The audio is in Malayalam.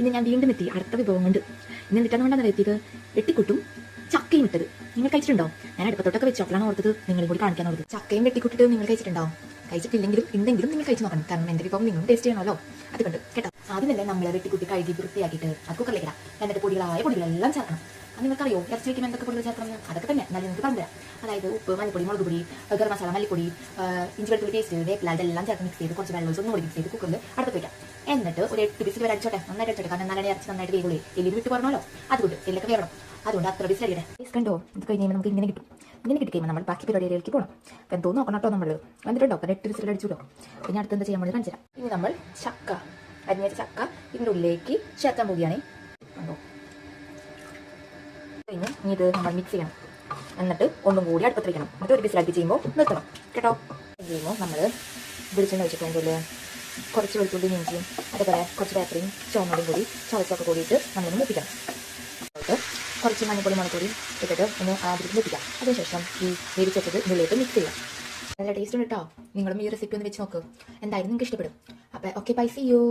ഇന്ന് ഞാൻ വീണ്ടും എത്തി അടുത്ത വിഭവം കൊണ്ട്. ഇന്ന് എന്നിട്ടാണ് എത്തിയത് വെട്ടിക്കുട്ടും ചക്കയും ഇട്ടത്. നിങ്ങൾ കഴിച്ചിട്ടുണ്ടോ? ഞാൻ അടുപ്പത്തോട്ടൊക്കെ വെച്ചോട്ടാണ് ഓർത്തത് നിങ്ങളും കൂടി കാണിക്കാൻ ഓർത്തത്. ചക്കയും വെട്ടിക്കുട്ടിട്ട് നിങ്ങൾ കഴിച്ചിട്ടുണ്ടോ? കഴിച്ചിട്ടില്ലെങ്കിലും ഉണ്ടെങ്കിലും നിങ്ങൾ കഴിച്ചു നോക്കണം. കാരണം എൻ്റെ വിഭവം നിങ്ങളും ടേസ്റ്റ് ചെയ്യണമല്ലോ. അതുകൊണ്ട് കേട്ടോ, ആദ്യം തന്നെ നമ്മൾ വെട്ടിക്കുട്ടി കഴുകി വൃത്തിയാക്കിയിട്ട് അത് കുക്കറിലേക്ക് ഇടാം. എന്നിട്ട് പൊടികളെല്ലാം ചേർക്കണം. അത് നിങ്ങൾക്കറിയോ ഇറച്ചി വയ്ക്കുമ്പോൾ എന്തൊക്കെ പൊടികൾ ചേർക്കണം? അതൊക്കെ തന്നെ എന്നാലും നിങ്ങൾക്ക് പറഞ്ഞുതരാം. അതായത് ഉപ്പ്, മല്ലിപ്പൊടി, മുളക് പൊടി, ഗരം മസാല, മല്ലിപ്പൊടി, ഇഞ്ചി വെളുത്തുള്ളി പേസ്റ്റ്, വേപ്പില, ഇതെല്ലാം ചേർത്ത് മിക്സ് ചെയ്ത് കുറച്ച് വെള്ളം ഒന്നും കൂടി മിക്സ് ചെയ്ത് കുക്കറിൽ അടുത്ത് വയ്ക്കാം. എന്നിട്ട് ഒരു 8 വിസിൽ വരെ അടിച്ചോട്ടെ, നന്നായിട്ട് അടിച്ചോട്ടെ. കാരണം നല്ല ഇറച്ചി നന്നായിട്ട് വേഗുള്ളൂ. എല്ലിന് വിട്ട് പറഞ്ഞല്ലോ, അതുകൊണ്ട് എല്ലൊക്കെ വേണം. അതുകൊണ്ട് അത്ര വിസിൽ അടിയട്ടെ. കണ്ടോ, ഇത് കഴിഞ്ഞ് നമുക്ക് ഇങ്ങനെ കിട്ടും. ഇങ്ങനെ കിട്ടിക്കഴിയുമ്പോൾ നമ്മൾ ബാക്കി പരിപാടിയിലേക്ക് പോകണം. അപ്പം എന്തോ നോക്കണം കേട്ടോ. നമ്മൾ വന്നിട്ടുണ്ടോ? അപ്പം 8 വിസിൽ അടിച്ചുല്ലോ. പിന്നെ അടുത്ത് എന്താ ചെയ്യാൻ വേണ്ടി കാണിച്ചു തരാം. ഇനി നമ്മൾ ചക്ക, അരിഞ്ഞ ചക്ക ഇതിൻ്റെ ഉള്ളിലേക്ക് ചേർക്കാൻ പോവുകയാണ്. കണ്ടോ, കഴിഞ്ഞ് ഇനി ഇത് നമ്മൾ മിക്സ് ചെയ്യണം. എന്നിട്ട് ഒന്നും കൂടി അടുപ്പത്ത് വയ്ക്കണം. എന്നിട്ട് ഒരു വിസിലാക്കി ചെയ്യുമ്പോൾ നിർത്തണം കേട്ടോ. ചെയ്യുമ്പോൾ നമ്മൾ വെളിച്ചെണ്ണ ഒഴിച്ചിട്ടുണ്ടെങ്കിൽ കുറച്ച് വെളുത്തുള്ളി, ഇഞ്ചിയും അതേപോലെ കുറച്ച് പേപ്പറിയും ചുവന്നുള്ളിയും കൂടി ചവച്ചൊക്കെ കൂടിയിട്ട് നമ്മളൊന്ന് മുപ്പിക്കണം. കുറച്ച് മഞ്ഞപ്പൊടി, മുളകുപൊടി ഇട്ടിട്ട് ഒന്ന് ആദ്യം മുപ്പിക്കാം. അതിനുശേഷം ഈ വേവിച്ചത് ഇതിലേക്ക് മിക്സ് ചെയ്യാം. നല്ല ടേസ്റ്റ് ഉണ്ട് കേട്ടോ. നിങ്ങളും ഈ റെസിപ്പി ഒന്ന് വെച്ച് നോക്ക്. എന്തായാലും നിങ്ങൾക്ക് ഇഷ്ടപ്പെടും. അപ്പം ഓക്കെ, ബൈ, സീ യു.